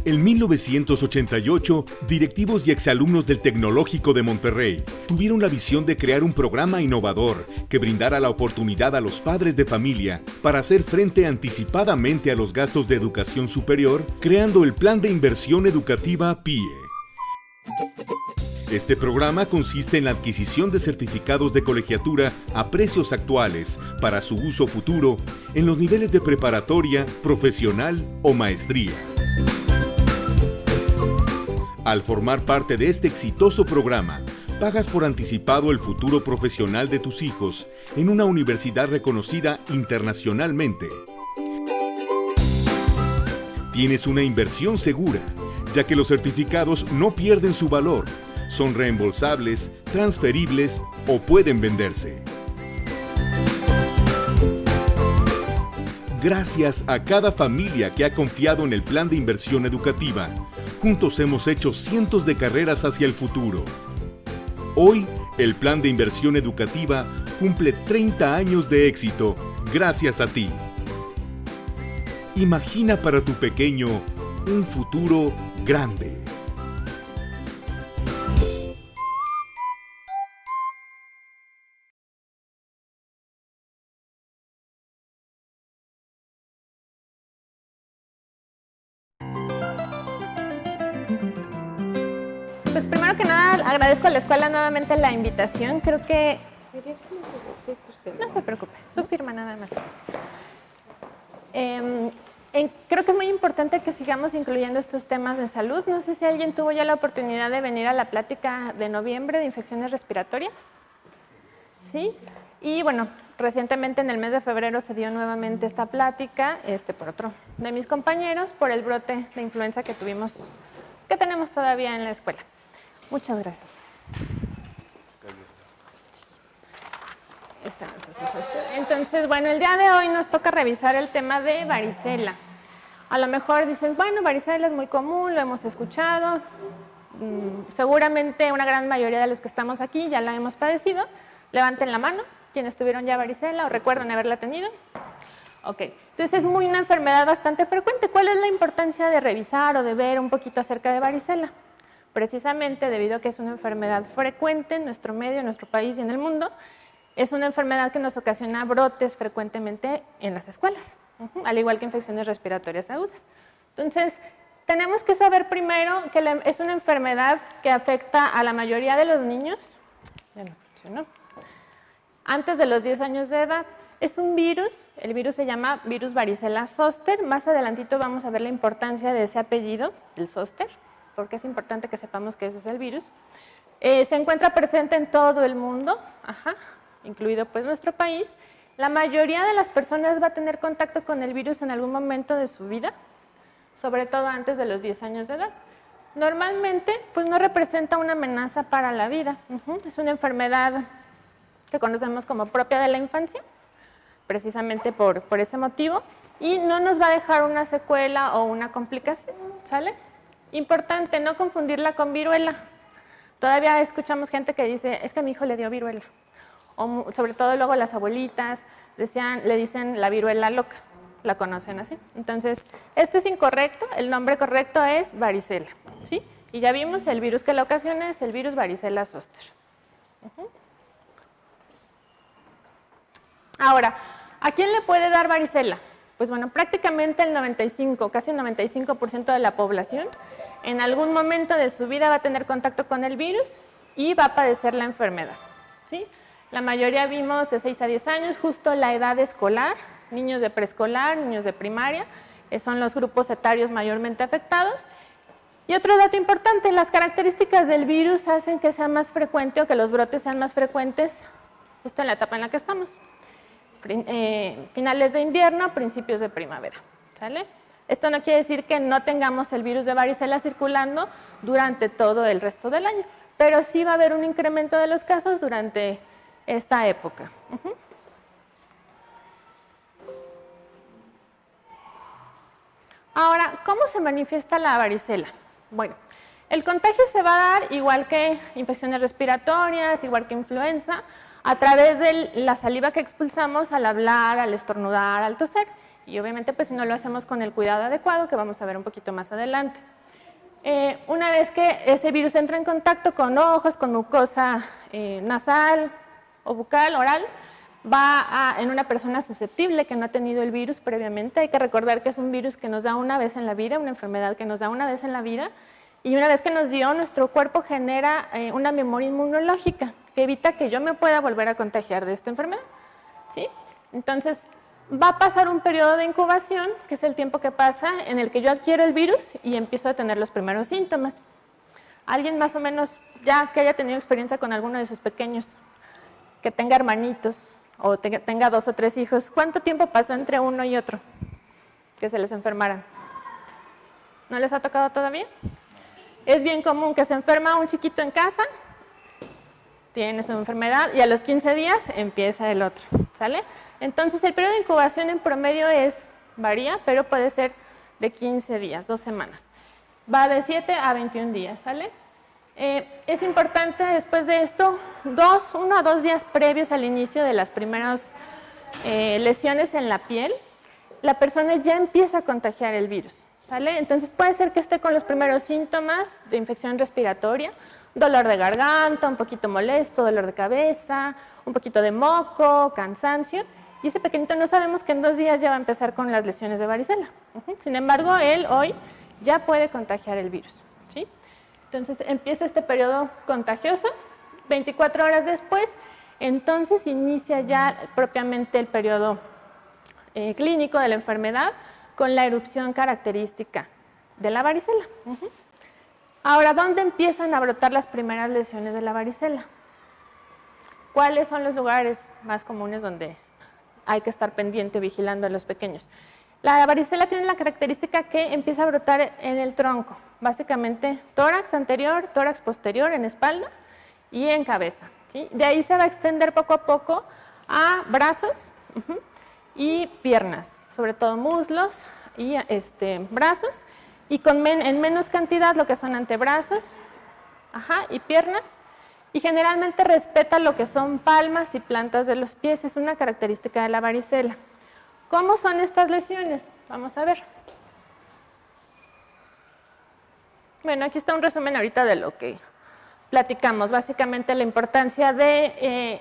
En 1988, directivos y exalumnos del Tecnológico de Monterrey tuvieron la visión de crear un programa innovador que brindara la oportunidad a los padres de familia para hacer frente anticipadamente a los gastos de educación superior, creando el Plan de Inversión Educativa PIE. Este programa consiste en la adquisición de certificados de colegiatura a precios actuales para su uso futuro en los niveles de preparatoria, profesional o maestría. Al formar parte de este exitoso programa, pagas por anticipado el futuro profesional de tus hijos en una universidad reconocida internacionalmente. Tienes una inversión segura, ya que los certificados no pierden su valor, son reembolsables, transferibles o pueden venderse. Gracias a cada familia que ha confiado en el Plan de Inversión Educativa, juntos hemos hecho cientos de carreras hacia el futuro. Hoy, el Plan de Inversión Educativa cumple 30 años de éxito gracias a ti. Imagina para tu pequeño un futuro grande. Pues primero que nada agradezco a la escuela nuevamente la invitación. Creo que... No se preocupe, su firma nada más. Creo que es muy importante que sigamos incluyendo estos temas de salud. No sé si alguien tuvo ya la oportunidad de venir a la plática de noviembre de infecciones respiratorias. ¿Sí? Y bueno, recientemente en el mes de febrero se dio nuevamente esta plática por otro de mis compañeros por el brote de influenza que tenemos todavía en la escuela. Muchas gracias. Entonces, bueno, el día de hoy nos toca revisar el tema de varicela. A lo mejor dicen, bueno, varicela es muy común, lo hemos escuchado. Seguramente una gran mayoría de los que estamos aquí ya la hemos padecido. Levanten la mano, quienes tuvieron ya varicela o recuerdan haberla tenido. Ok, entonces es una enfermedad bastante frecuente. ¿Cuál es la importancia de revisar o de ver un poquito acerca de varicela? Precisamente debido a que es una enfermedad frecuente en nuestro medio, en nuestro país y en el mundo, es una enfermedad que nos ocasiona brotes frecuentemente en las escuelas, al igual que infecciones respiratorias agudas. Entonces, tenemos que saber primero que es una enfermedad que afecta a la mayoría de los niños, ya no funcionó, antes de los 10 años de edad. Es un virus, el virus se llama virus varicela zoster. Más adelantito vamos a ver la importancia de ese apellido, el zoster, porque es importante que sepamos que ese es el virus. Se encuentra presente en todo el mundo, incluido pues nuestro país. La mayoría de las personas va a tener contacto con el virus en algún momento de su vida, sobre todo antes de los 10 años de edad. Normalmente pues no representa una amenaza para la vida, es una enfermedad que conocemos como propia de la infancia, precisamente por ese motivo, y no nos va a dejar una secuela o una complicación, ¿sale? Importante, no confundirla con viruela. Todavía escuchamos gente que dice, es que a mi hijo le dio viruela. O sobre todo luego las abuelitas le dicen la viruela loca, la conocen así. Entonces, esto es incorrecto, el nombre correcto es varicela, ¿sí? Y ya vimos, el virus que la ocasiona es el virus varicela zoster. Ahora, ¿a quién le puede dar varicela? Pues bueno, prácticamente el 95, casi el 95% de la población en algún momento de su vida va a tener contacto con el virus y va a padecer la enfermedad, ¿sí? La mayoría vimos de 6 a 10 años, justo la edad escolar, niños de preescolar, niños de primaria, son los grupos etarios mayormente afectados. Y otro dato importante, las características del virus hacen que sea más frecuente o que los brotes sean más frecuentes justo en la etapa en la que estamos. Finales de invierno, principios de primavera, ¿sale? Esto no quiere decir que no tengamos el virus de varicela circulando durante todo el resto del año, pero sí va a haber un incremento de los casos durante esta época. Ahora, ¿cómo se manifiesta la varicela? Bueno, el contagio se va a dar igual que infecciones respiratorias, igual que influenza, a través de la saliva que expulsamos al hablar, al estornudar, al toser. Y obviamente pues si no lo hacemos con el cuidado adecuado, que vamos a ver un poquito más adelante. Una vez que ese virus entra en contacto con ojos, con mucosa nasal o bucal, oral, en una persona susceptible que no ha tenido el virus previamente. Hay que recordar que es un virus que nos da una vez en la vida, una enfermedad que nos da una vez en la vida, y una vez que nos dio, nuestro cuerpo genera una memoria inmunológica que evita que yo me pueda volver a contagiar de esta enfermedad, ¿sí? Entonces, va a pasar un periodo de incubación, que es el tiempo que pasa en el que yo adquiero el virus y empiezo a tener los primeros síntomas. ¿Alguien más o menos ya que haya tenido experiencia con alguno de sus pequeños, que tenga hermanitos o tenga 2 o 3 hijos, cuánto tiempo pasó entre uno y otro que se les enfermaran? ¿No les ha tocado todavía? Es bien común que se enferma un chiquito en casa, tiene su enfermedad y a los 15 días empieza el otro, ¿sale? Entonces el periodo de incubación en promedio varía, pero puede ser de 15 días, 2 semanas. Va de 7 a 21 días, ¿sale? Es importante después de esto, 1 a 2 días previos al inicio de las primeras lesiones en la piel, la persona ya empieza a contagiar el virus, ¿sale? Entonces puede ser que esté con los primeros síntomas de infección respiratoria, dolor de garganta, un poquito molesto, dolor de cabeza, un poquito de moco, cansancio, y ese pequeñito no sabemos que en 2 días ya va a empezar con las lesiones de varicela. Sin embargo, él hoy ya puede contagiar el virus, ¿sí? Entonces empieza este periodo contagioso, 24 horas después, entonces inicia ya propiamente el periodo clínico de la enfermedad con la erupción característica de la varicela. Ahora, ¿dónde empiezan a brotar las primeras lesiones de la varicela? ¿Cuáles son los lugares más comunes donde hay que estar pendiente vigilando a los pequeños? La varicela tiene la característica que empieza a brotar en el tronco, básicamente tórax anterior, tórax posterior, en espalda y en cabeza, ¿sí? De ahí se va a extender poco a poco a brazos y piernas, sobre todo muslos y brazos, y en menos cantidad lo que son antebrazos y piernas, y generalmente respeta lo que son palmas y plantas de los pies. Es una característica de la varicela. ¿Cómo son estas lesiones? Vamos a ver. Bueno, aquí está un resumen ahorita de lo que platicamos. Básicamente la importancia de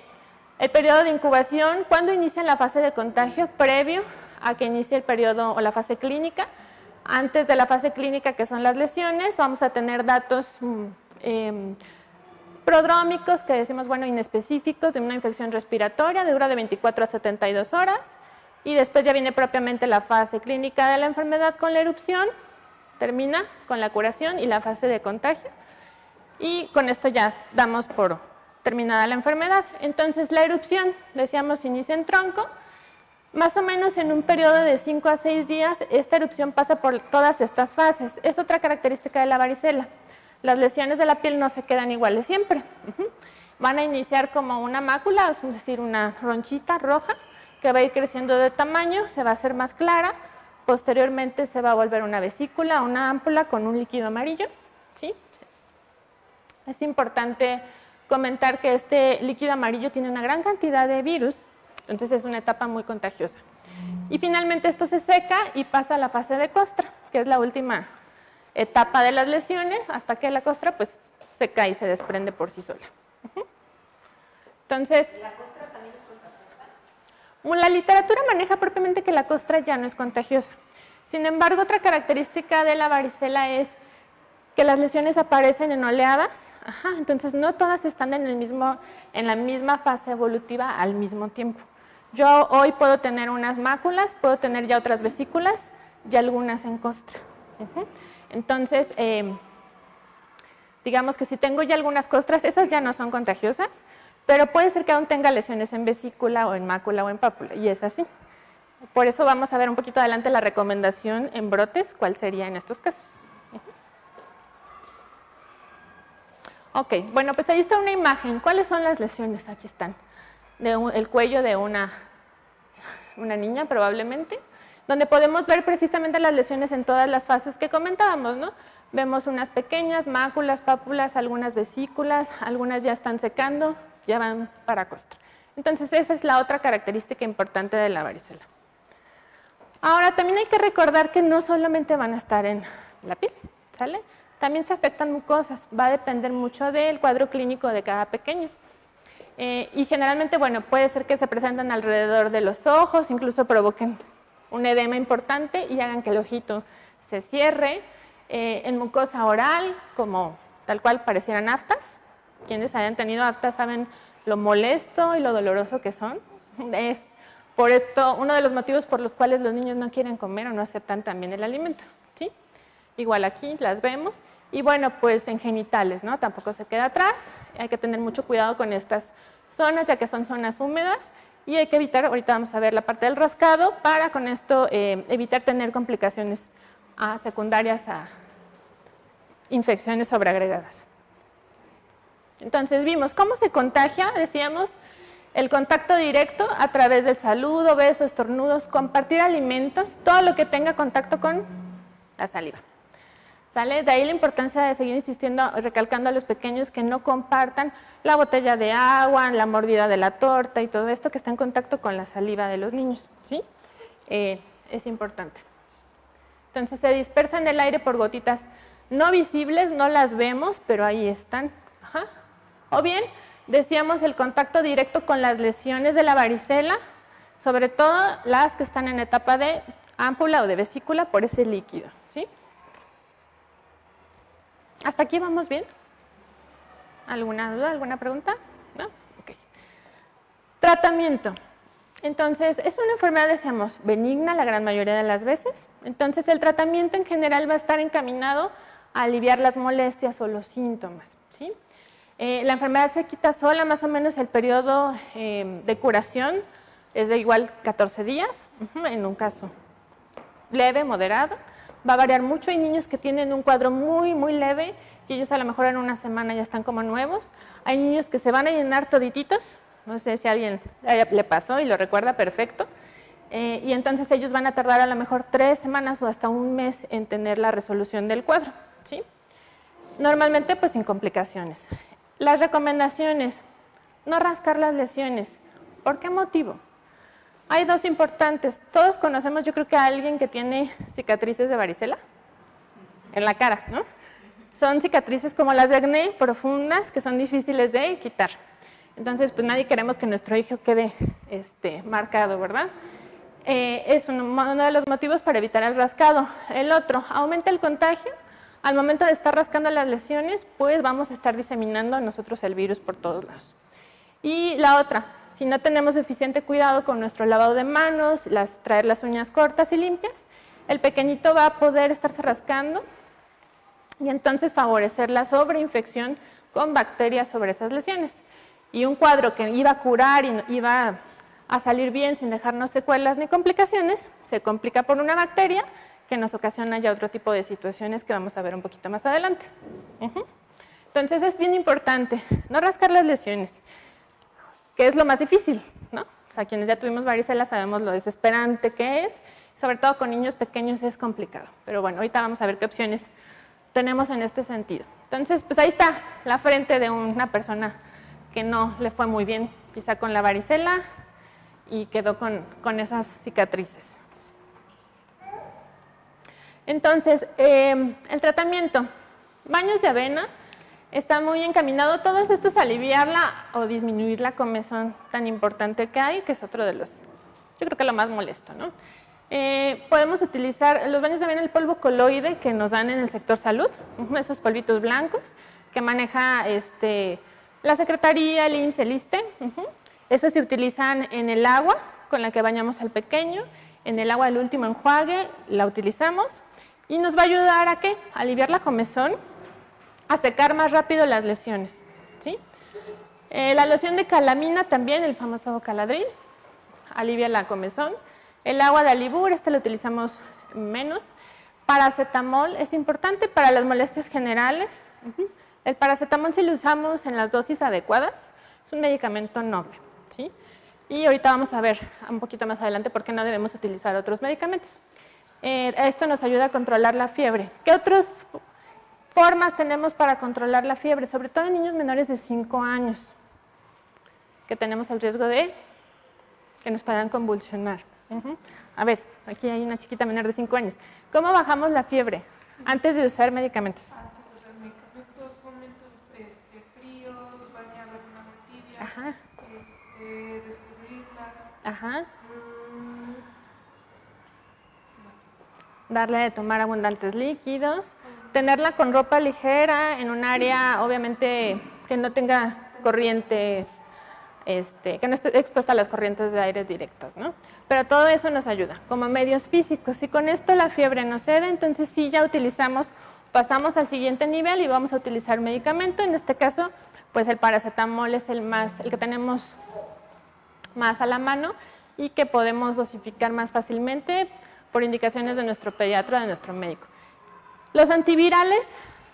el periodo de incubación, cuando inicia la fase de contagio, previo a que inicie el periodo o la fase clínica. Antes de la fase clínica, que son las lesiones, vamos a tener datos prodrómicos, que decimos, bueno, inespecíficos, de una infección respiratoria, dura de 24 a 72 horas, y después ya viene propiamente la fase clínica de la enfermedad con la erupción, termina con la curación y la fase de contagio, y con esto ya damos por terminada la enfermedad. Entonces la erupción, decíamos, inicia en tronco, más o menos en un periodo de 5 a 6 días, esta erupción pasa por todas estas fases. Es otra característica de la varicela. Las lesiones de la piel no se quedan iguales siempre. Van a iniciar como una mácula, es decir, una ronchita roja, que va a ir creciendo de tamaño, se va a hacer más clara, posteriormente se va a volver una vesícula, una ámpula con un líquido amarillo, ¿sí? Es importante comentar que este líquido amarillo tiene una gran cantidad de virus, entonces es una etapa muy contagiosa. Y finalmente esto se seca y pasa a la fase de costra, que es la última etapa de las lesiones, hasta que la costra pues se cae y se desprende por sí sola. Entonces, ¿la costra también es contagiosa? La literatura maneja propiamente que la costra ya no es contagiosa. Sin embargo, otra característica de la varicela es que las lesiones aparecen en oleadas, entonces no todas están en la misma fase evolutiva al mismo tiempo. Yo hoy puedo tener unas máculas, puedo tener ya otras vesículas y algunas en costra. Entonces, digamos que si tengo ya algunas costras, esas ya no son contagiosas, pero puede ser que aún tenga lesiones en vesícula o en mácula o en pápula, y es así. Por eso vamos a ver un poquito adelante la recomendación en brotes, cuál sería en estos casos. Ok, bueno, pues ahí está una imagen. ¿Cuáles son las lesiones? Aquí están. El cuello de una niña probablemente, donde podemos ver precisamente las lesiones en todas las fases que comentábamos, ¿no? Vemos unas pequeñas máculas, pápulas, algunas vesículas, algunas ya están secando, ya van para costra. Entonces esa es la otra característica importante de la varicela. Ahora, también hay que recordar que no solamente van a estar en la piel, ¿sale? También se afectan mucosas, va a depender mucho del cuadro clínico de cada pequeño. Y generalmente, bueno, puede ser que se presenten alrededor de los ojos, incluso provoquen un edema importante y hagan que el ojito se cierre. En mucosa oral, como tal cual parecieran aftas. Quienes hayan tenido aftas saben lo molesto y lo doloroso que son. Es por esto uno de los motivos por los cuales los niños no quieren comer o no aceptan también el alimento, ¿sí? Igual aquí las vemos. Y bueno, pues en genitales, ¿no? Tampoco se queda atrás. Hay que tener mucho cuidado con estas zonas, ya que son zonas húmedas. Y hay que evitar, ahorita vamos a ver la parte del rascado, para con esto evitar tener complicaciones secundarias a infecciones sobreagregadas. Entonces vimos cómo se contagia, decíamos, el contacto directo a través del saludo, besos, estornudos, compartir alimentos, todo lo que tenga contacto con la saliva. ¿Sale? De ahí la importancia de seguir insistiendo, recalcando a los pequeños que no compartan la botella de agua, la mordida de la torta y todo esto que está en contacto con la saliva de los niños, ¿sí? Es importante. Entonces se dispersa en el aire por gotitas no visibles, no las vemos, pero ahí están. Ajá. O bien, decíamos el contacto directo con las lesiones de la varicela, sobre todo las que están en etapa de ámpula o de vesícula por ese líquido, ¿sí? ¿Hasta aquí vamos bien? ¿Alguna duda, alguna pregunta? ¿No? Ok. Tratamiento. Entonces, es una enfermedad, decíamos, benigna la gran mayoría de las veces. Entonces, el tratamiento en general va a estar encaminado a aliviar las molestias o los síntomas, ¿sí? La enfermedad se quita sola, más o menos el periodo de curación es de igual 14 días, en un caso leve, moderado. Va a variar mucho, hay niños que tienen un cuadro muy, muy leve y ellos a lo mejor en una semana ya están como nuevos. Hay niños que se van a llenar todititos, no sé si a alguien le pasó y lo recuerda perfecto, y entonces ellos van a tardar a lo mejor 3 semanas o hasta un mes en tener la resolución del cuadro, ¿sí? Normalmente pues sin complicaciones. Las recomendaciones, no rascar las lesiones. ¿Por qué motivo? Hay dos importantes. Todos conocemos, yo creo que a alguien que tiene cicatrices de varicela en la cara, ¿no? Son cicatrices como las de acné, profundas, que son difíciles de quitar. Entonces, pues nadie queremos que nuestro hijo quede marcado, ¿verdad? Es uno de los motivos para evitar el rascado. El otro, aumenta el contagio. Al momento de estar rascando las lesiones, pues vamos a estar diseminando nosotros el virus por todos lados. Y la otra, si no tenemos suficiente cuidado con nuestro lavado de manos, traer las uñas cortas y limpias, el pequeñito va a poder estarse rascando y entonces favorecer la sobreinfección con bacterias sobre esas lesiones. Y un cuadro que iba a curar y iba a salir bien sin dejarnos secuelas ni complicaciones, se complica por una bacteria que nos ocasiona ya otro tipo de situaciones que vamos a ver un poquito más adelante. Entonces es bien importante no rascar las lesiones, que es lo más difícil, ¿no? O sea, quienes ya tuvimos varicela sabemos lo desesperante que es, sobre todo con niños pequeños es complicado. Pero bueno, ahorita vamos a ver qué opciones tenemos en este sentido. Entonces, pues ahí está la frente de una persona que no le fue muy bien, quizá con la varicela, y quedó con esas cicatrices. Entonces, el tratamiento, baños de avena, está muy encaminado. Todo esto es aliviarla o disminuir la comezón tan importante que hay, que es otro de los, yo creo que lo más molesto, ¿no? Podemos utilizar los baños de avena, el polvo coloide que nos dan en el sector salud, esos polvitos blancos que maneja la Secretaría, el IMSS, el ISSSTE. Esos se utilizan en el agua con la que bañamos al pequeño, en el agua del último enjuague la utilizamos y nos va a ayudar a ¿qué? A aliviar la comezón, a secar más rápido las lesiones, ¿sí? La loción de calamina también, el famoso Caladril, alivia la comezón. El agua de Alibur, lo utilizamos menos. Paracetamol es importante para las molestias generales. El paracetamol, si lo usamos en las dosis adecuadas, es un medicamento noble, ¿sí? Y ahorita vamos a ver un poquito más adelante por qué no debemos utilizar otros medicamentos. Esto nos ayuda a controlar la fiebre. ¿Qué otras formas tenemos para controlar la fiebre? Sobre todo en niños menores de 5 años, que tenemos el riesgo de que nos puedan convulsionar. A ver, aquí hay una chiquita menor de 5 años. ¿Cómo bajamos la fiebre antes de usar medicamentos? Antes de usar medicamentos, momentos fríos, bañarla con agua tibia, Ajá. Descubrirla. Ajá. Darle de tomar abundantes líquidos, tenerla con ropa ligera en un área, obviamente, que no tenga corrientes, que no esté expuesta a las corrientes de aire directas, ¿no? Pero todo eso nos ayuda, como medios físicos. Si con esto la fiebre no cede, entonces sí ya pasamos al siguiente nivel y vamos a utilizar medicamento. En este caso, pues el paracetamol es el que tenemos más a la mano y que podemos dosificar más fácilmente por indicaciones de nuestro pediatra o de nuestro médico. Los antivirales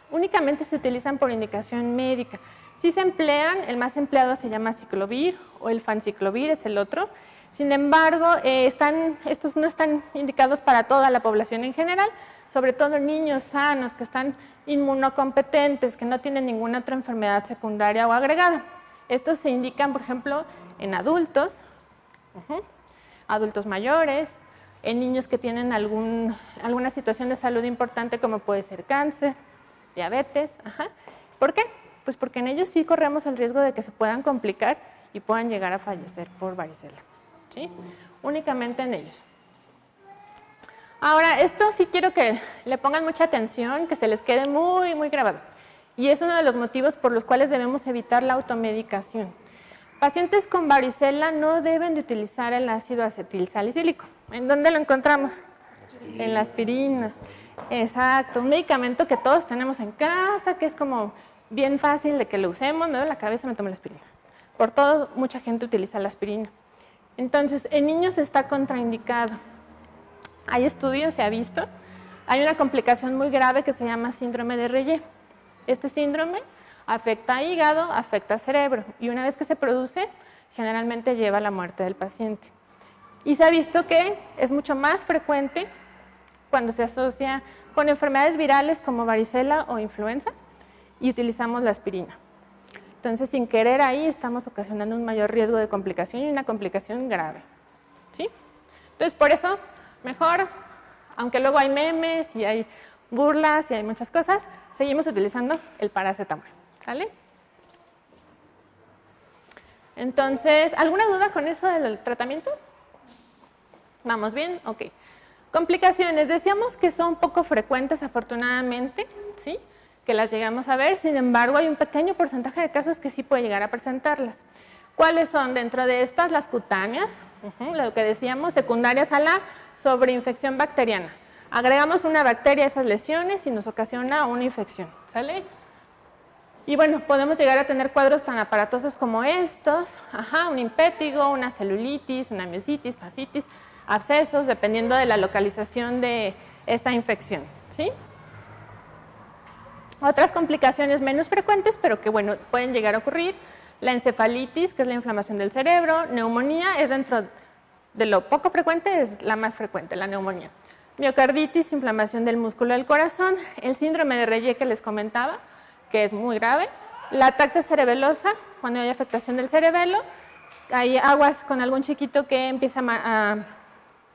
únicamente se utilizan por indicación médica. Si se emplean, el más empleado se llama ciclovir o el fanciclovir es el otro. Sin embargo, estos no están indicados para toda la población en general, sobre todo niños sanos que están inmunocompetentes, que no tienen ninguna otra enfermedad secundaria o agregada. Estos se indican, por ejemplo, en adultos, adultos mayores, en niños que tienen alguna situación de salud importante como puede ser cáncer, diabetes. ¿Por qué? Pues porque en ellos sí corremos el riesgo de que se puedan complicar y puedan llegar a fallecer por varicela. ¿Sí? Únicamente en ellos. Ahora, esto sí quiero que le pongan mucha atención, que se les quede muy, muy grabado. Y es uno de los motivos por los cuales debemos evitar la automedicación. Pacientes con varicela no deben de utilizar el ácido acetilsalicílico. ¿En dónde lo encontramos? En la aspirina. Exacto, un medicamento que todos tenemos en casa, que es como bien fácil de que lo usemos. Me duele la cabeza, me tomo la aspirina. Por todo, mucha gente utiliza la aspirina. Entonces, en niños está contraindicado. Hay estudios, se ha visto. Hay una complicación muy grave que se llama síndrome de Reye. Este síndrome afecta a hígado, afecta a cerebro y una vez que se produce, generalmente lleva a la muerte del paciente. Y se ha visto que es mucho más frecuente cuando se asocia con enfermedades virales como varicela o influenza y utilizamos la aspirina. Entonces, sin querer ahí estamos ocasionando un mayor riesgo de complicación y una complicación grave. ¿Sí? Entonces, por eso, mejor, aunque luego hay memes y hay burlas y hay muchas cosas, seguimos utilizando el paracetamol. ¿Sale? Entonces, ¿alguna duda con eso del tratamiento? ¿Vamos bien? Ok. Complicaciones. Decíamos que son poco frecuentes, afortunadamente, ¿sí? Que las llegamos a ver. Sin embargo, hay un pequeño porcentaje de casos que sí puede llegar a presentarlas. ¿Cuáles son? Dentro de estas, las cutáneas, lo que decíamos, secundarias a la sobreinfección bacteriana. Agregamos una bacteria a esas lesiones y nos ocasiona una infección. ¿Sale? Y bueno, podemos llegar a tener cuadros tan aparatosos como estos, un impétigo, una celulitis, una miositis, fascitis, abscesos, dependiendo de la localización de esta infección, ¿sí? Otras complicaciones menos frecuentes, pero que bueno, pueden llegar a ocurrir, la encefalitis, que es la inflamación del cerebro, neumonía, es dentro de lo poco frecuente, es la más frecuente, la neumonía. Miocarditis, inflamación del músculo del corazón, el síndrome de Reye que les comentaba, que es muy grave, la ataxia cerebelosa, cuando hay afectación del cerebelo, hay aguas con algún chiquito que empieza a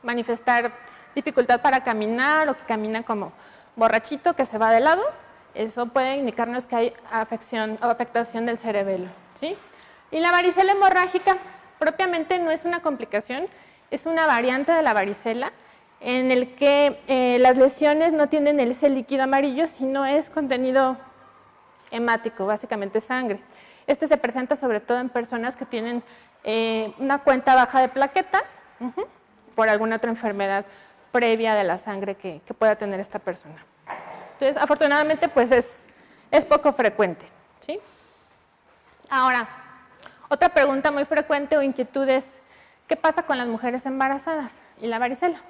manifestar dificultad para caminar o que camina como borrachito, que se va de lado, eso puede indicarnos que hay afección o afectación del cerebelo, ¿sí? Y la varicela hemorrágica propiamente no es una complicación, es una variante de la varicela en el que las lesiones no tienen ese líquido amarillo, sino es contenido hemático, básicamente sangre. Este se presenta sobre todo en personas que tienen una cuenta baja de plaquetas por alguna otra enfermedad previa de la sangre que pueda tener esta persona. Entonces, afortunadamente, pues es poco frecuente, ¿sí? Ahora, otra pregunta muy frecuente o inquietud es, ¿qué pasa con las mujeres embarazadas y la varicela?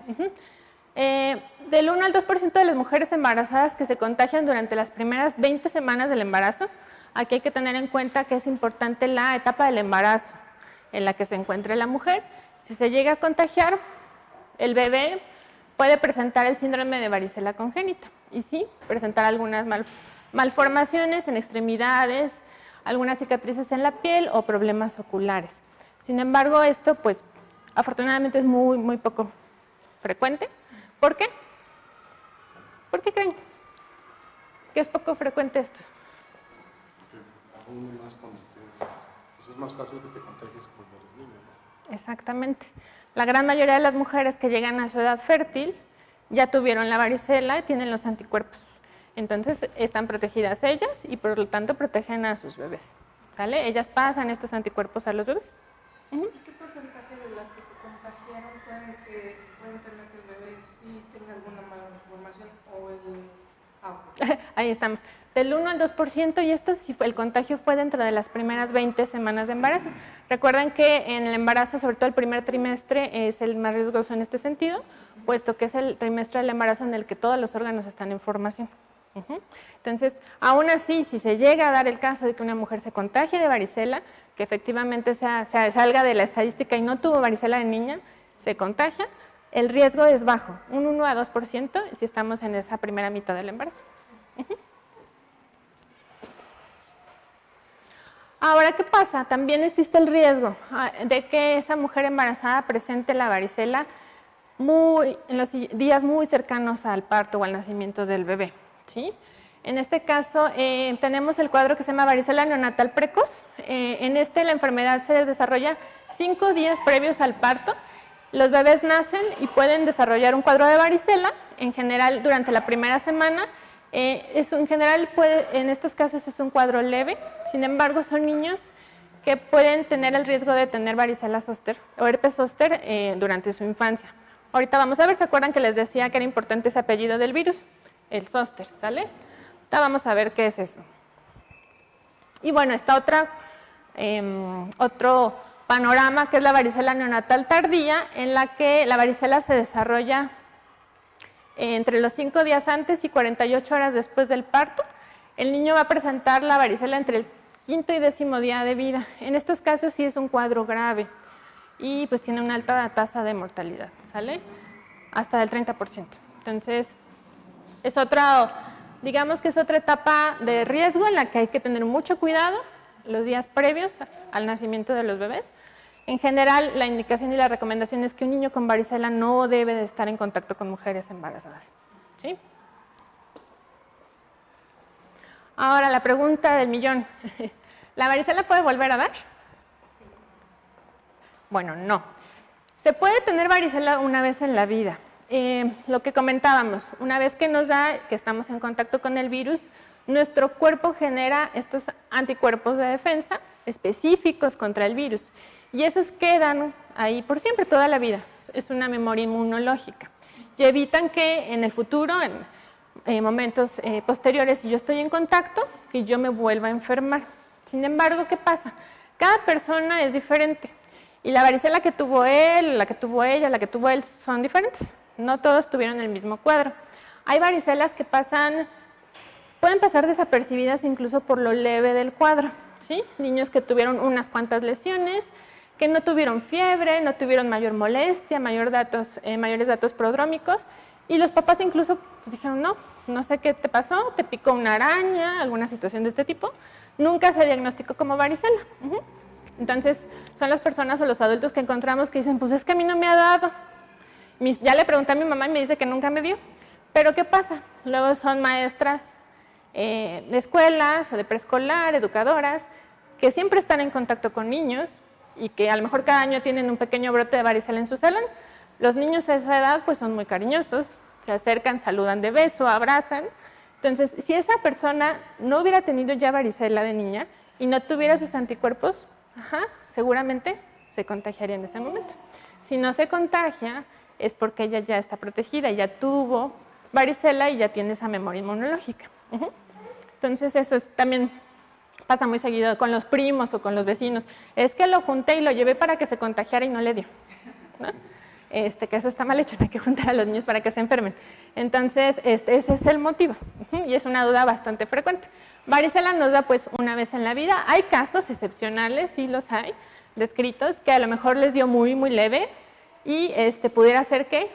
Del 1 al 2% de las mujeres embarazadas que se contagian durante las primeras 20 semanas del embarazo. Aquí hay que tener en cuenta que es importante la etapa del embarazo en la que se encuentre la mujer. Si se llega a contagiar, el bebé puede presentar el síndrome de varicela congénita y sí, presentar algunas malformaciones en extremidades, algunas cicatrices en la piel o problemas oculares. Sin embargo, esto pues Afortunadamente es muy, muy poco frecuente. ¿Por qué? ¿Por qué creen que es poco frecuente esto? Aún más cuando pues es más fácil que te contagies cuando eres niño, ¿no? Exactamente. La gran mayoría de las mujeres que llegan a su edad fértil ya tuvieron la varicela y tienen los anticuerpos. Entonces están protegidas ellas y por lo tanto protegen a sus bebés. ¿Sale? Ellas pasan estos anticuerpos a los bebés. ¿Y qué porcentaje de las que se contagiaron pueden tener que el bebé sí tenga alguna malformación o el... Ahí estamos. Del 1 al 2%, y esto sí el contagio fue dentro de las primeras 20 semanas de embarazo. Recuerden que en el embarazo, sobre todo el primer trimestre, es el más riesgoso en este sentido, puesto que es el trimestre del embarazo en el que todos los órganos están en formación. Entonces, aún así, si se llega a dar el caso de que una mujer se contagie de varicela, que efectivamente salga de la estadística y no tuvo varicela de niña, se contagia, el riesgo es bajo, un 1 a 2% si estamos en esa primera mitad del embarazo. Ahora, ¿qué pasa? También existe el riesgo de que esa mujer embarazada presente la varicela en los días muy cercanos al parto o al nacimiento del bebé, ¿sí? En este caso, tenemos el cuadro que se llama varicela neonatal precoz. En la enfermedad se desarrolla 5 días previos al parto. Los bebés nacen y pueden desarrollar un cuadro de varicela, en general durante la primera semana. En estos casos es un cuadro leve, sin embargo son niños que pueden tener el riesgo de tener varicela zóster o herpes zóster durante su infancia. Ahorita vamos a ver, ¿se acuerdan que les decía que era importante ese apellido del virus? El zóster, ¿sale? Ahorita vamos a ver qué es eso. Y bueno, está otro panorama que es la varicela neonatal tardía, en la que la varicela se desarrolla entre los 5 días antes y 48 horas después del parto. El niño va a presentar la varicela entre el 5º y 10º día de vida. En estos casos sí es un cuadro grave y pues tiene una alta tasa de mortalidad, ¿sale? Hasta del 30%. Entonces, digamos que es otra etapa de riesgo en la que hay que tener mucho cuidado los días previos al nacimiento de los bebés. En general, la indicación y la recomendación es que un niño con varicela no debe de estar en contacto con mujeres embarazadas, ¿sí? Ahora, la pregunta del millón. ¿La varicela puede volver a dar? Bueno, no. Se puede tener varicela una vez en la vida. Lo que comentábamos, una vez que nos da, que estamos en contacto con el virus, nuestro cuerpo genera estos anticuerpos de defensa específicos contra el virus. Y esos quedan ahí por siempre, toda la vida. Es una memoria inmunológica. Y evitan que en el futuro, en momentos posteriores, si yo estoy en contacto, que yo me vuelva a enfermar. Sin embargo, ¿qué pasa? Cada persona es diferente. Y la varicela que tuvo él, la que tuvo ella, la que tuvo él, son diferentes. No todos tuvieron el mismo cuadro. Hay varicelas que pueden pasar desapercibidas incluso por lo leve del cuadro, ¿sí? Niños que tuvieron unas cuantas lesiones, que no tuvieron fiebre, no tuvieron mayor molestia, mayores datos prodrómicos, y los papás incluso pues, dijeron, no sé qué te pasó, te picó una araña, alguna situación de este tipo, nunca se diagnosticó como varicela. Entonces, son las personas o los adultos que encontramos que dicen, pues es que a mí no me ha dado. Ya le pregunté a mi mamá y me dice que nunca me dio. Pero ¿qué pasa? Luego son maestras de escuelas o de preescolar, educadoras, que siempre están en contacto con niños y que a lo mejor cada año tienen un pequeño brote de varicela en su salón. Los niños a esa edad pues son muy cariñosos, se acercan, saludan de beso, abrazan. Entonces, si esa persona no hubiera tenido ya varicela de niña y no tuviera sus anticuerpos, seguramente se contagiaría en ese momento. Si no se contagia, es porque ella ya está protegida, ya tuvo varicela y ya tiene esa memoria inmunológica. Entonces, eso también pasa muy seguido con los primos o con los vecinos. Es que lo junté y lo llevé para que se contagiara y no le dio, ¿no? Que eso está mal hecho, no hay que juntar a los niños para que se enfermen. Entonces, ese es el motivo y es una duda bastante frecuente. Varicela nos da pues una vez en la vida. Hay casos excepcionales, sí los hay, descritos, que a lo mejor les dio muy, muy leve y pudiera ser que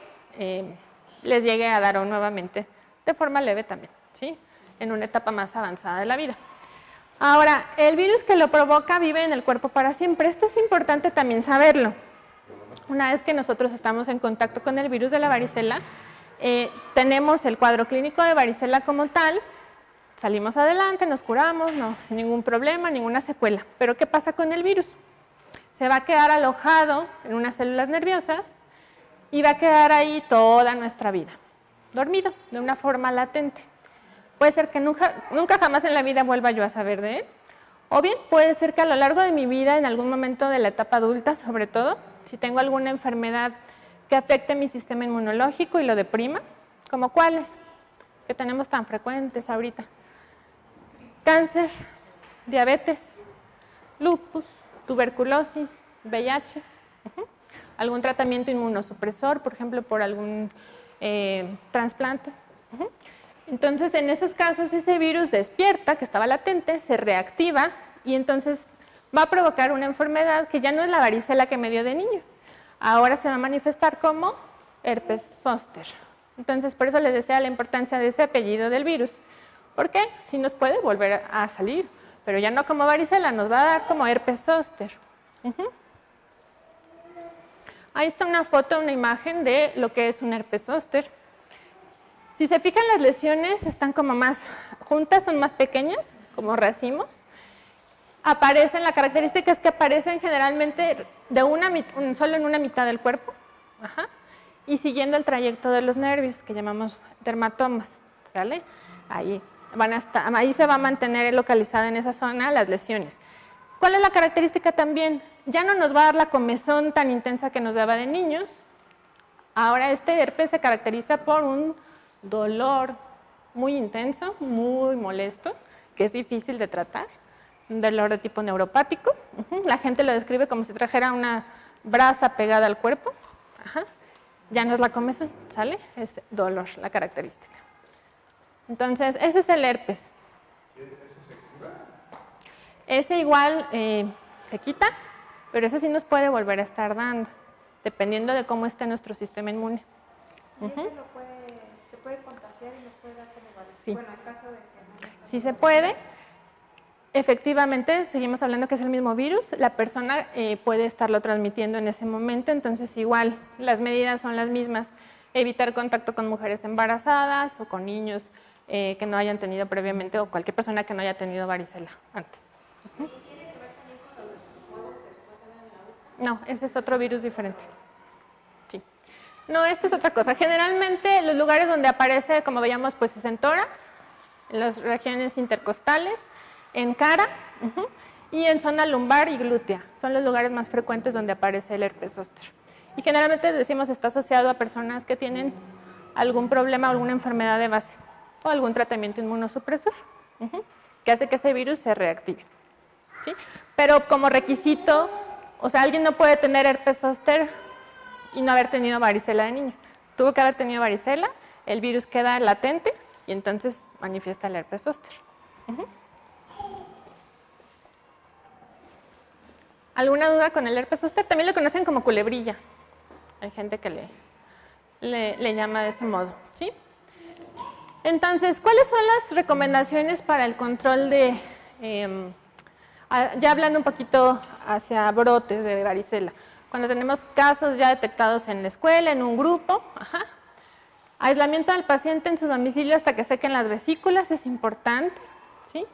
les llegue a dar nuevamente de forma leve también, ¿sí? En una etapa más avanzada de la vida. Ahora, el virus que lo provoca vive en el cuerpo para siempre. Esto es importante también saberlo. Una vez que nosotros estamos en contacto con el virus de la varicela, tenemos el cuadro clínico de varicela como tal, salimos adelante, nos curamos, no, sin ningún problema, ninguna secuela. Pero ¿qué pasa con el virus? Se va a quedar alojado en unas células nerviosas y va a quedar ahí toda nuestra vida, dormido, de una forma latente. Puede ser que nunca jamás en la vida vuelva yo a saber de él, o bien puede ser que a lo largo de mi vida, en algún momento de la etapa adulta, sobre todo, si tengo alguna enfermedad que afecte mi sistema inmunológico y lo deprima, ¿como cuáles? Que tenemos tan frecuentes ahorita. Cáncer, diabetes, lupus, tuberculosis, VIH, algún tratamiento inmunosupresor, por ejemplo, por algún trasplante. Entonces, en esos casos, ese virus despierta, que estaba latente, se reactiva y entonces va a provocar una enfermedad que ya no es la varicela que me dio de niño. Ahora se va a manifestar como herpes zóster. Entonces, por eso les decía la importancia de ese apellido del virus. ¿Por qué? Sí nos puede volver a salir, pero ya no como varicela, nos va a dar como herpes zóster. Ahí está una foto, una imagen de lo que es un herpes zóster. Si se fijan, las lesiones están como más juntas, son más pequeñas, como racimos. Aparecen, la característica es que aparecen generalmente solo en una mitad del cuerpo, y siguiendo el trayecto de los nervios, que llamamos dermatomas, ¿sale? Ahí se va a mantener localizada en esa zona las lesiones. ¿Cuál es la característica también? Ya no nos va a dar la comezón tan intensa que nos daba de niños. Ahora este herpes se caracteriza por un dolor muy intenso, muy molesto, que es difícil de tratar, un dolor de tipo neuropático. La gente lo describe como si trajera una brasa pegada al cuerpo. Ya no es la comezón, ¿sale? Es dolor la característica. Entonces, ese es el herpes. ¿Ese se cura? Ese igual se quita, pero ese sí nos puede volver a estar dando, dependiendo de cómo esté nuestro sistema inmune. ¿Y ese se puede contagiar y nos puede dar como varicela? Sí. Bueno, en caso de que no. Sí se puede. Efectivamente, seguimos hablando que es el mismo virus, la persona puede estarlo transmitiendo en ese momento, entonces igual las medidas son las mismas, evitar contacto con mujeres embarazadas o con niños que no hayan tenido previamente o cualquier persona que no haya tenido varicela antes. ¿Tiene que ver también con los huevos que después salen en la boca? No, ese es otro virus diferente. Sí. No, esta es otra cosa. Generalmente los lugares donde aparece, como veíamos, pues es en tórax, en las regiones intercostales, en cara y en zona lumbar y glútea. Son los lugares más frecuentes donde aparece el herpes zóster. Y generalmente decimos está asociado a personas que tienen algún problema o alguna enfermedad de base o algún tratamiento inmunosupresor que hace que ese virus se reactive. ¿Sí? Pero como requisito, o sea, alguien no puede tener herpes zóster y no haber tenido varicela de niño. Tuvo que haber tenido varicela, el virus queda latente y entonces manifiesta el herpes zóster. ¿Alguna duda con el herpes zóster? También lo conocen como culebrilla. Hay gente que le llama de ese modo, ¿sí? Entonces, ¿cuáles son las recomendaciones para el control de, ya hablando un poquito hacia brotes de varicela? Cuando tenemos casos ya detectados en la escuela, en un grupo, aislamiento del paciente en su domicilio hasta que sequen las vesículas es importante, ¿sí?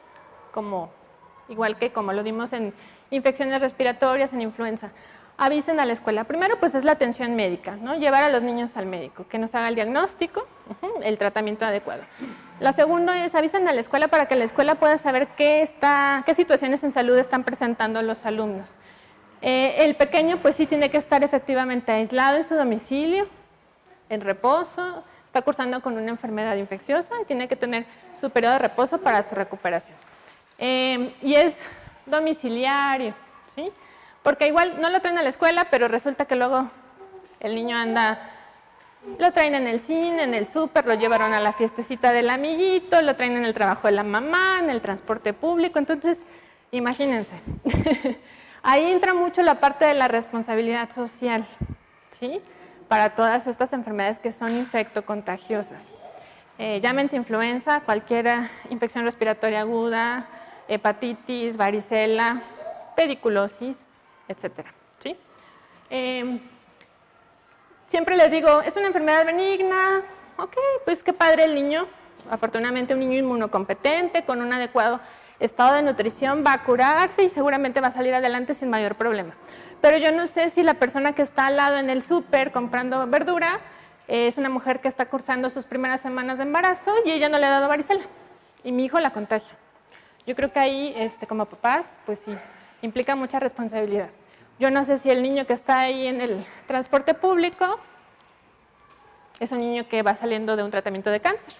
Igual que como lo dimos en infecciones respiratorias, en influenza. Avisen a la escuela. Primero, pues es la atención médica, ¿no? Llevar a los niños al médico, que nos haga el diagnóstico, el tratamiento adecuado. Lo segundo es avisen a la escuela para que la escuela pueda saber qué situaciones en salud están presentando los alumnos. El pequeño, pues sí tiene que estar efectivamente aislado en su domicilio, en reposo, está cursando con una enfermedad infecciosa y tiene que tener su periodo de reposo para su recuperación. Y es domiciliario, ¿sí? Porque igual no lo traen a la escuela, pero resulta que luego el niño lo traen en el cine, en el súper, lo llevaron a la fiestecita del amiguito, lo traen en el trabajo de la mamá, en el transporte público, entonces imagínense. Ahí entra mucho la parte de la responsabilidad social, ¿sí? Para todas estas enfermedades que son infectocontagiosas. Llámense influenza, cualquier infección respiratoria aguda, hepatitis, varicela, pediculosis, etcétera, ¿sí? siempre les digo, es una enfermedad benigna, ok, pues qué padre el niño, afortunadamente un niño inmunocompetente, con un adecuado estado de nutrición va a curarse y seguramente va a salir adelante sin mayor problema. Pero yo no sé si la persona que está al lado en el súper comprando verdura es una mujer que está cursando sus primeras semanas de embarazo y ella no le ha dado varicela y mi hijo la contagia. Yo creo que ahí, como papás, pues sí, implica mucha responsabilidad. Yo no sé si el niño que está ahí en el transporte público es un niño que va saliendo de un tratamiento de cáncer,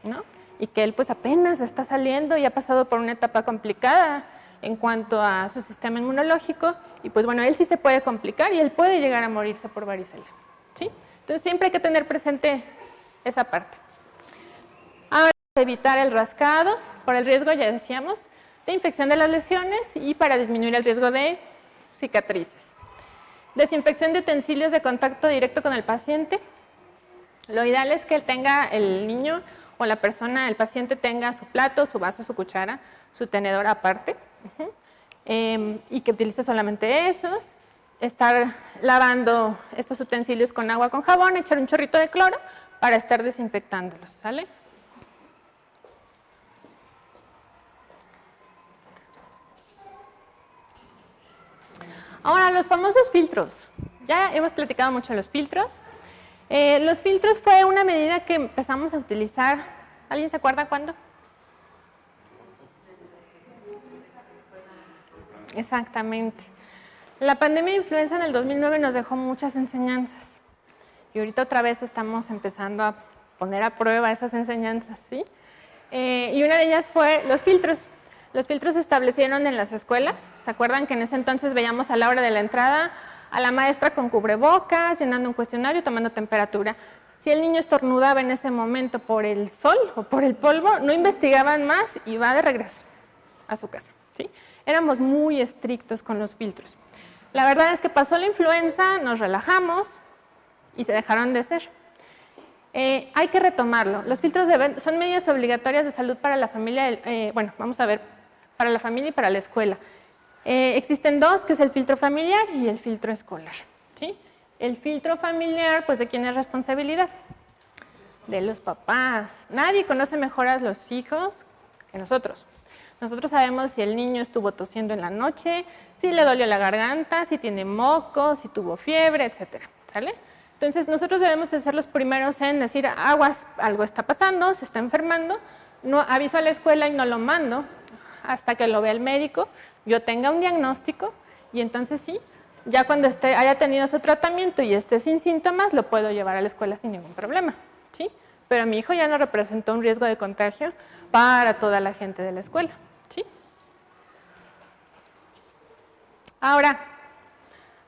¿no? Y que él pues apenas está saliendo y ha pasado por una etapa complicada en cuanto a su sistema inmunológico y pues bueno, él sí se puede complicar y él puede llegar a morirse por varicela, ¿sí? Entonces siempre hay que tener presente esa parte. Ahora, evitar el rascado por el riesgo, ya decíamos, de infección de las lesiones y para disminuir el riesgo de cicatrices. Desinfección de utensilios de contacto directo con el paciente. Lo ideal es que tenga el niño o la persona, el paciente tenga su plato, su vaso, su cuchara, su tenedor aparte, y que utilice solamente esos. Estar lavando estos utensilios con agua con jabón, echar un chorrito de cloro para estar desinfectándolos, ¿sale? Ahora, los famosos filtros. Ya hemos platicado mucho de los filtros. Los filtros fue una medida que empezamos a utilizar. ¿Alguien se acuerda cuándo? Exactamente. La pandemia de influenza en el 2009 nos dejó muchas enseñanzas. Y ahorita otra vez estamos empezando a poner a prueba esas enseñanzas, ¿sí? Y una de ellas fue los filtros. Los filtros se establecieron en las escuelas. ¿Se acuerdan que en ese entonces veíamos a la hora de la entrada a la maestra con cubrebocas, llenando un cuestionario, tomando temperatura? Si el niño estornudaba en ese momento por el sol o por el polvo, no investigaban más y va de regreso a su casa, ¿sí? Éramos muy estrictos con los filtros. La verdad es que pasó la influenza, nos relajamos y se dejaron de hacer. Hay que retomarlo. Los filtros son medidas obligatorias de salud para la familia, bueno, vamos a ver, para la familia y para la escuela. Existen dos, que es el filtro familiar y el filtro escolar, ¿sí? El filtro familiar, pues, ¿de quién es responsabilidad? De los papás. Nadie conoce mejor a los hijos que nosotros. Nosotros sabemos si el niño estuvo tosiendo en la noche, si le dolió la garganta, si tiene moco, si tuvo fiebre, etcétera, ¿sale? Entonces, nosotros debemos de ser los primeros en decir, aguas, algo está pasando, se está enfermando, no aviso a la escuela y no lo mando hasta que lo vea el médico, yo tenga un diagnóstico y entonces sí, ya cuando haya tenido su tratamiento y esté sin síntomas, lo puedo llevar a la escuela sin ningún problema, ¿sí? Pero mi hijo ya no representó un riesgo de contagio para toda la gente de la escuela, ¿sí? Ahora,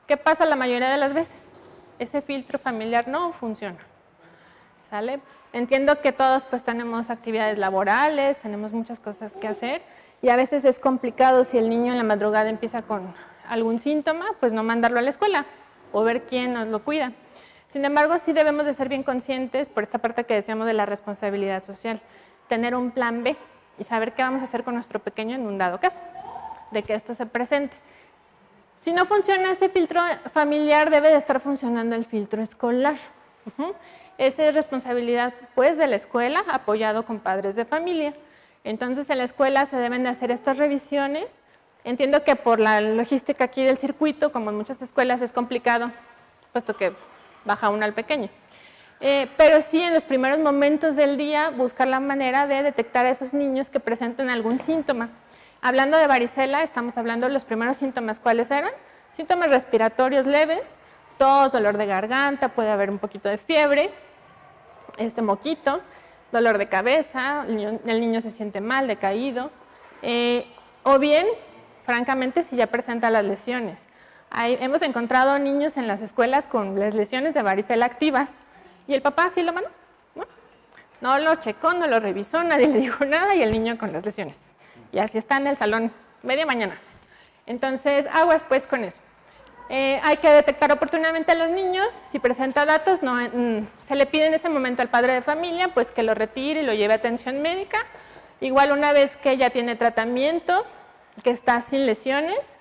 ¿qué pasa la mayoría de las veces? Ese filtro familiar no funciona, ¿sale? Entiendo que todos pues tenemos actividades laborales, tenemos muchas cosas que hacer y a veces es complicado si el niño en la madrugada empieza con algún síntoma, pues no mandarlo a la escuela o ver quién nos lo cuida. Sin embargo, sí debemos de ser bien conscientes por esta parte que decíamos de la responsabilidad social, tener un plan B y saber qué vamos a hacer con nuestro pequeño en un dado caso, de que esto se presente. Si no funciona ese filtro familiar, debe de estar funcionando el filtro escolar. Esa es responsabilidad pues de la escuela, apoyado con padres de familia. Entonces en la escuela se deben de hacer estas revisiones. Entiendo que por la logística aquí del circuito, como en muchas escuelas es complicado, puesto que baja uno al pequeño. Pero sí en los primeros momentos del día buscar la manera de detectar a esos niños que presenten algún síntoma. Hablando de varicela, estamos hablando de los primeros síntomas. ¿Cuáles eran? Síntomas respiratorios leves, tos, dolor de garganta, puede haber un poquito de fiebre, moquito, dolor de cabeza, el niño se siente mal, decaído, o bien, francamente, si ya presenta las lesiones. Hemos encontrado niños en las escuelas con las lesiones de varicela activas y el papá sí lo mandó, ¿no? No lo checó, no lo revisó, nadie le dijo nada y el niño con las lesiones. Y así está en el salón media mañana. Entonces, aguas pues con eso. Hay que detectar oportunamente a los niños. Si presenta datos, se le pide en ese momento al padre de familia pues que lo retire y lo lleve a atención médica. Igual una vez que ya tiene tratamiento, que está sin lesiones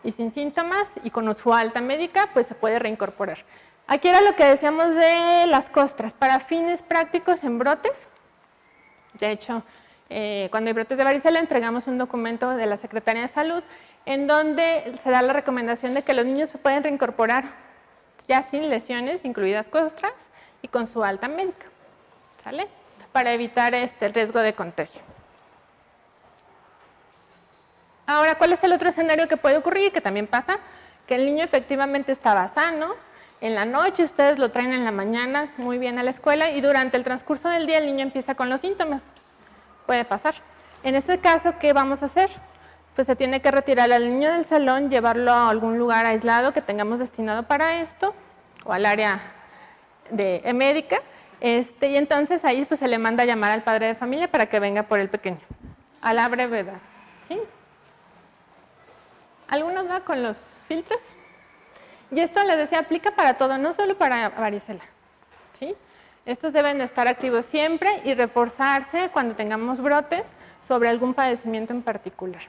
y sin síntomas y con su alta médica, pues se puede reincorporar. Aquí era lo que decíamos de las costras, para fines prácticos en brotes. De hecho, cuando hay brotes de varicela entregamos un documento de la Secretaría de Salud en donde se da la recomendación de que los niños se pueden reincorporar ya sin lesiones, incluidas costras, y con su alta médica, ¿sale? Para evitar el riesgo de contagio. Ahora, ¿cuál es el otro escenario que puede ocurrir? Que también pasa, que el niño efectivamente estaba sano, en la noche ustedes lo traen en la mañana muy bien a la escuela y durante el transcurso del día el niño empieza con los síntomas. Puede pasar. En ese caso, ¿qué vamos a hacer? Pues se tiene que retirar al niño del salón, llevarlo a algún lugar aislado que tengamos destinado para esto, o al área médica, y entonces ahí pues se le manda a llamar al padre de familia para que venga por el pequeño, a la brevedad, ¿sí? ¿Alguna duda con los filtros? Y esto les decía, aplica para todo, no solo para varicela, ¿sí? Estos deben de estar activos siempre y reforzarse cuando tengamos brotes sobre algún padecimiento en particular.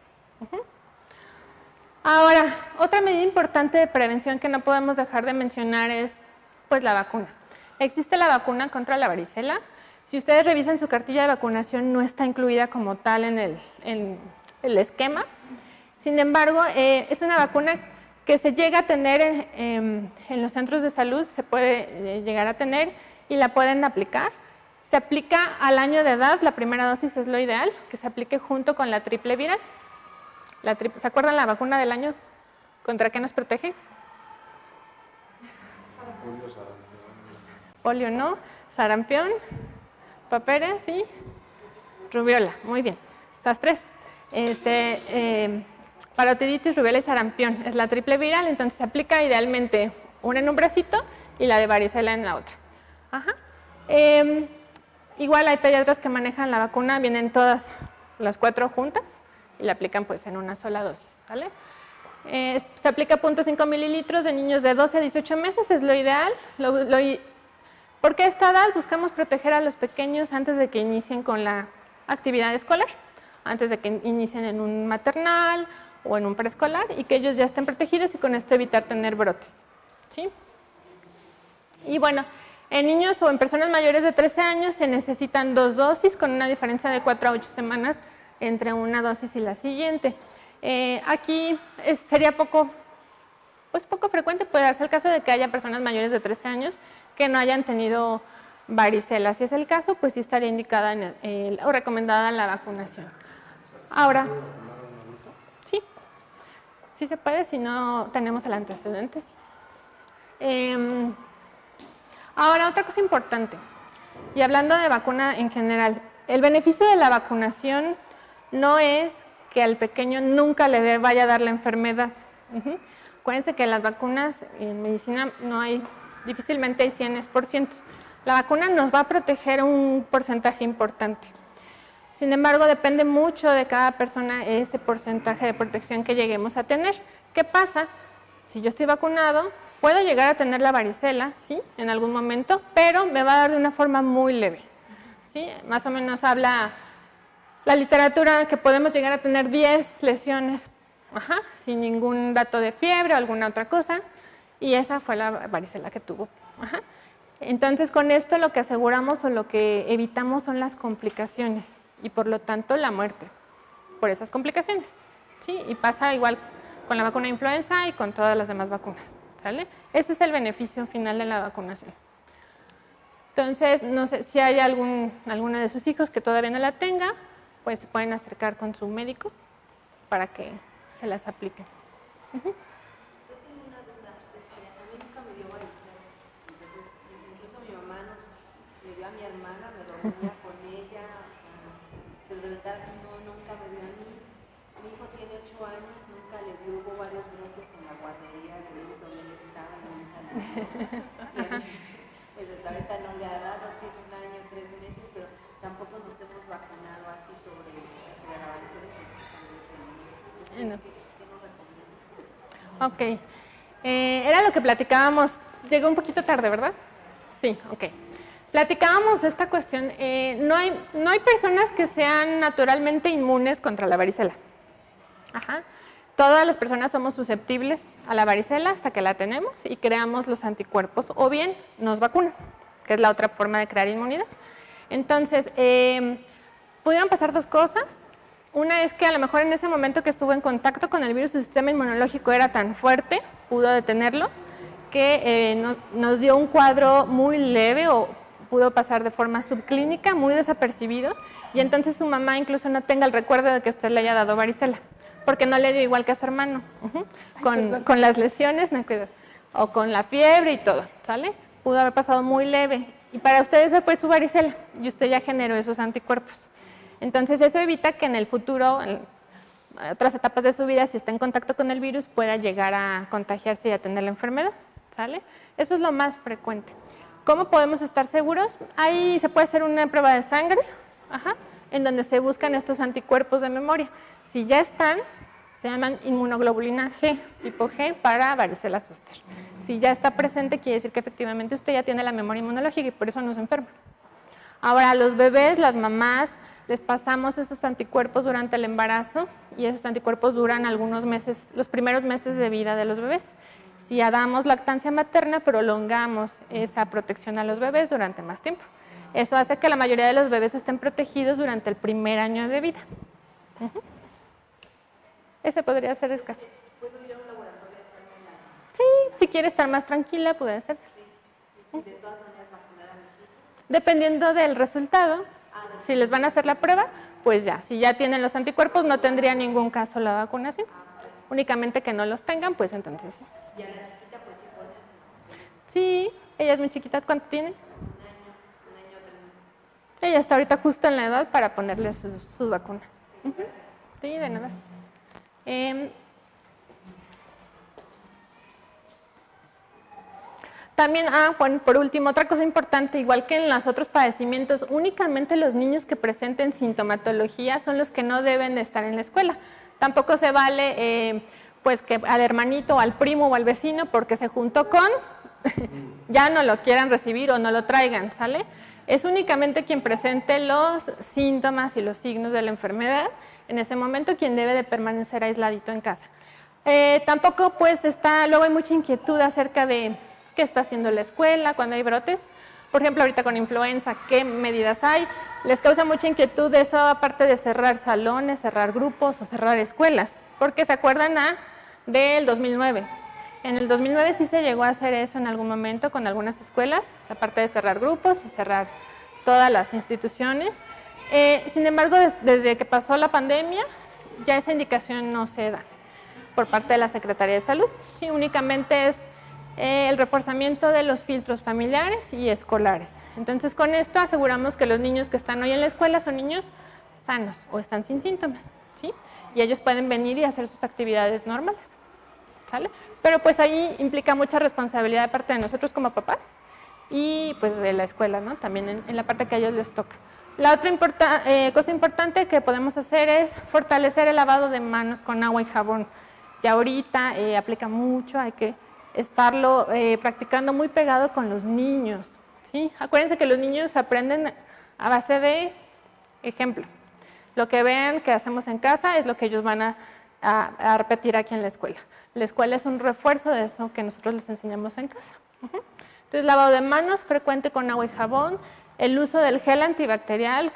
Ahora, otra medida importante de prevención que no podemos dejar de mencionar es pues la vacuna. Existe la vacuna contra la varicela. Si ustedes revisan su cartilla de vacunación, no está incluida como tal en el esquema. Sin embargo, es una vacuna que se llega a tener en los centros de salud, se puede llegar a tener y la pueden aplicar. Se aplica al año de edad, la primera dosis es lo ideal, que se aplique junto con la triple viral. ¿Se acuerdan la vacuna del año? ¿Contra qué nos protege? Polio no, sarampión, paperas y rubiola. Muy bien, esas tres. Parotiditis, rubiola y sarampión. Es la triple viral, entonces se aplica idealmente una en un bracito y la de varicela en la otra. Ajá. Igual hay pediatras que manejan la vacuna, vienen todas las 4 juntas y la aplican pues en una sola dosis, ¿vale? Se aplica 0.5 mililitros de niños de 12 a 18 meses, es lo ideal. ¿Por qué a esta edad? Buscamos proteger a los pequeños antes de que inicien con la actividad escolar, antes de que inicien en un maternal o en un preescolar y que ellos ya estén protegidos y con esto evitar tener brotes, ¿sí? Y bueno, en niños o en personas mayores de 13 años se necesitan 2 dosis con una diferencia de 4 a 8 semanas entre una dosis y la siguiente. Aquí sería poco frecuente, puede darse el caso de que haya personas mayores de 13 años que no hayan tenido varicela. Si es el caso, pues sí estaría indicada o recomendada la vacunación. Ahora, sí se puede si no tenemos el antecedente. Sí. Ahora, otra cosa importante, y hablando de vacuna en general, el beneficio de la vacunación no es que al pequeño nunca le vaya a dar la enfermedad. Acuérdense que las vacunas en medicina difícilmente hay 100%. La vacuna nos va a proteger un porcentaje importante. Sin embargo, depende mucho de cada persona ese porcentaje de protección que lleguemos a tener. ¿Qué pasa? Si yo estoy vacunado, puedo llegar a tener la varicela, sí, en algún momento, pero me va a dar de una forma muy leve, ¿sí? Más o menos habla la literatura que podemos llegar a tener 10 lesiones, sin ningún dato de fiebre o alguna otra cosa, y esa fue la varicela que tuvo. Entonces, con esto lo que aseguramos o lo que evitamos son las complicaciones y por lo tanto la muerte por esas complicaciones, ¿sí? Y pasa igual con la vacuna de influenza y con todas las demás vacunas, ¿sale? Ese es el beneficio final de la vacunación. Entonces, no sé si hay alguno de sus hijos que todavía no la tenga, pues se pueden acercar con su médico para que se las apliquen. Yo tengo una duda, a mí nunca me dio varicela, entonces incluso mi mamá le dio a mi hermana, me dormía con ella, o sea, de verdad nunca me dio a mí. Mi hijo tiene 8 años, nunca le dio, hubo varios brotes en la guardería, que es donde él estaba, nunca le dio. Pues hasta ahorita no le ha dado, tiene 1 año, 3 meses, pero tampoco nos hemos vacunado así sobre la varicela específicamente. ¿Qué nos recomiendan? Ok. Era lo que platicábamos, llegó un poquito tarde, ¿verdad? Sí, ok. Platicábamos de esta cuestión, no hay personas que sean naturalmente inmunes contra la varicela. Todas las personas somos susceptibles a la varicela hasta que la tenemos y creamos los anticuerpos o bien nos vacunan, que es la otra forma de crear inmunidad. Entonces, pudieron pasar dos cosas. Una es que a lo mejor en ese momento que estuvo en contacto con el virus, su sistema inmunológico era tan fuerte, pudo detenerlo, que nos dio un cuadro muy leve o pudo pasar de forma subclínica, muy desapercibido, y entonces su mamá incluso no tenga el recuerdo de que usted le haya dado varicela, porque no le dio igual que a su hermano, con las lesiones, no, cuidado, o con la fiebre y todo, ¿sale? Pudo haber pasado muy leve, y para usted esa fue su varicela, y usted ya generó esos anticuerpos. Entonces eso evita que en el futuro, en otras etapas de su vida, si está en contacto con el virus, pueda llegar a contagiarse y a tener la enfermedad, ¿sale? Eso es lo más frecuente. ¿Cómo podemos estar seguros? Ahí se puede hacer una prueba de sangre, en donde se buscan estos anticuerpos de memoria. Si ya están, se llaman inmunoglobulina G, tipo G, para varicela zóster. Si ya está presente, quiere decir que efectivamente usted ya tiene la memoria inmunológica y por eso no se enferma. Ahora, a los bebés, las mamás, les pasamos esos anticuerpos durante el embarazo y esos anticuerpos duran algunos meses, los primeros meses de vida de los bebés. Si damos lactancia materna, prolongamos esa protección a los bebés durante más tiempo. Eso hace que la mayoría de los bebés estén protegidos durante el primer año de vida. Ese podría ser el caso. ¿Puedo ir a un laboratorio a hacerme la...? Sí, si quiere estar más tranquila, puede hacerse. ¿De todas maneras vacunar a mis hijos? Dependiendo del resultado, si les van a hacer la prueba, pues ya. Si ya tienen los anticuerpos, no tendría ningún caso la vacunación. Únicamente que no los tengan, pues entonces sí. ¿Y a la chiquita pues sí ponen? Sí, ella es muy chiquita. ¿Cuánto tiene? Un año, 3 meses. Ella está ahorita justo en la edad para ponerle su vacuna. Sí, de nada. También, bueno, por último, otra cosa importante, igual que en los otros padecimientos, únicamente los niños que presenten sintomatología son los que no deben de estar en la escuela. Tampoco se vale pues que al hermanito o al primo o al vecino porque se juntó con, ya no lo quieran recibir o no lo traigan, ¿sale? Es únicamente quien presente los síntomas y los signos de la enfermedad, en ese momento quien debe de permanecer aisladito en casa. Tampoco pues luego hay mucha inquietud acerca de qué está haciendo la escuela cuando hay brotes. Por ejemplo, ahorita con influenza, ¿qué medidas hay? Les causa mucha inquietud eso, aparte de cerrar salones, cerrar grupos o cerrar escuelas, porque se acuerdan del 2009. En el 2009 sí se llegó a hacer eso en algún momento con algunas escuelas, aparte de cerrar grupos y cerrar todas las instituciones. Sin embargo, desde que pasó la pandemia, ya esa indicación no se da por parte de la Secretaría de Salud. Sí, únicamente es el reforzamiento de los filtros familiares y escolares. Entonces, con esto aseguramos que los niños que están hoy en la escuela son niños sanos o están sin síntomas, ¿sí? Y ellos pueden venir y hacer sus actividades normales, ¿sale? Pero pues ahí implica mucha responsabilidad de parte de nosotros como papás y pues de la escuela, ¿no? También en la parte que a ellos les toca. La otra cosa importante que podemos hacer es fortalecer el lavado de manos con agua y jabón. Ya ahorita aplica mucho, hay que estarlo practicando muy pegado con los niños, ¿sí? Acuérdense que los niños aprenden a base de ejemplo. Lo que vean que hacemos en casa es lo que ellos van a repetir aquí en la escuela. La escuela es un refuerzo de eso que nosotros les enseñamos en casa. Entonces, lavado de manos frecuente con agua y jabón, el uso del gel antibacterial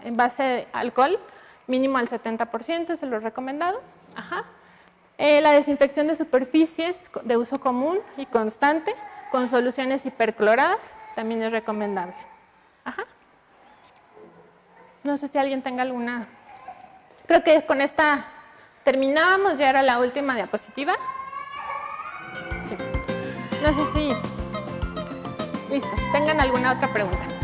en base de alcohol, mínimo al 70%, es lo recomendado. La desinfección de superficies de uso común y constante con soluciones hipercloradas también es recomendable. No sé si alguien tenga alguna... Creo que con esta terminábamos, ya era la última diapositiva. Sí. No sé si... Listo, tengan alguna otra pregunta.